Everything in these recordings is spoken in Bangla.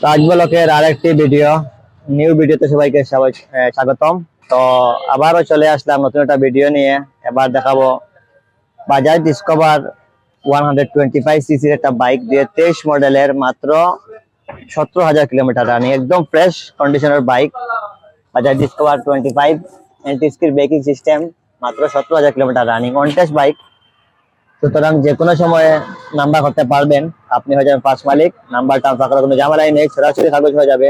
রাজ ব্লকের আরেকটি ভিডিও, নিউ ভিডিওতে সবাইকে স্বাগতম। তো আবারও চলে আসলাম নতুন একটা ভিডিও নিয়ে। এবার দেখাবো বাজাজ ডিসকভার 125 সিসির একটা বাইক দিয়ে 23 মডেলের, মাত্র 17,000 কিলোমিটার রানিং, একদম ফ্রেশ কন্ডিশনের bike. Bajaj discover 25 anti skid braking system, মাত্র 17,000 kilometre running, on test bike. সুতরাং যে কোনো সময়ে নাম্বার করতে পারবেন, আপনি হয়ে যাবেন ফার্স্ট মালিক। নাম্বার ট্রান্সফার করার কোনো ঝামেলাই নেই, সরাসরি কাগজ হয়ে যাবে।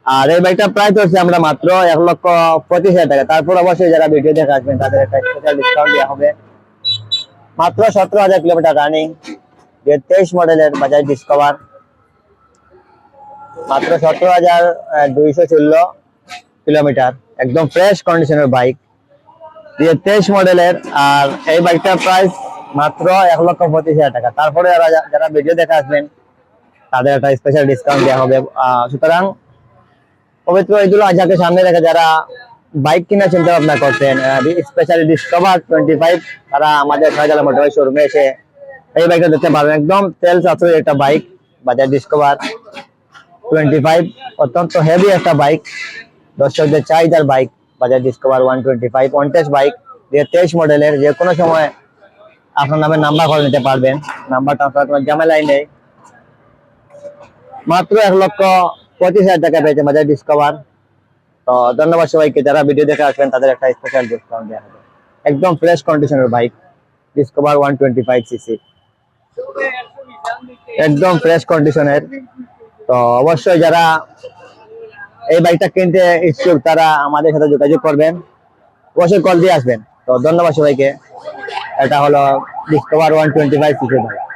আর এই বাইকটা প্রায় করছি আমরা মাত্র 1,25,000 টাকা। তারপর অবশ্যই যারা ভিডিও দেখে আসবেন তাদের একটা স্পেশাল ডিসকাউন্ট দেওয়া হবে। মাত্র 17,000 কিলোমিটার রানিং, 23 মডেলের বাজাজ ডিসকভার, মাত্র 17,216 কিলোমিটার, একদম ফ্রেশ কন্ডিশনের বাইক, 23 মডেলের। আর এই বাইকটার প্রাইস মাত্র 1,25,000 টাকা। তারপরে যারা ভিডিও দেখে আসবেন তাদের একটা স্পেশাল ডিসকাউন্ট দেওয়া হবে। সুতরাং পবিত্র ঈদুল আজহাকে সামনে রেখে যারা বাইক কিনা চিন্তা ভাবনা করছেন, স্পেশালি ডিসকভার 25, তারা আমাদের শাহজালাল মোটরস শোরুমে এসে এই বাইকটা দেখতে পারবেন। একদম তেল সাশ্রয়ী একটা বাইক, বাজাজ ডিসকভার 25, অত্যন্ত হেভি একটা বাইক, দর্শকদের চাহিদার bike. Bajaj discover 125 one test bike, 23 মডেলের, যে কোনো সময় আপনার নামে নাম্বার করে নিতে পারবেন। নাম্বার ট্রান্সফার কোনো ঝামেলাই নেই। মাত্র 1,25,000 টাকা পেয়েছে বাজাজ ডিসকভার। তো ধন্যবাদ সবাইকে, যারা ভিডিও দেখে আসবেন তাদের একটা স্পেশাল ডিসকাউন্ট দেওয়া হবে। একদম ফ্রেশ কন্ডিশনের বাইক, ডিসকভার 125 সিসি, একদম ফ্রেশ কন্ডিশনের। তো অবশ্যই যারা এই বাইকটা কিনতে ইচ্ছুক তারা আমাদের সাথে যোগাযোগ করবেন, অবশ্যই কল দিয়ে আসবেন। তো ধন্যবাদ সবাইকে। এটা হলো ডিসকভার 125 সিসি বাইক।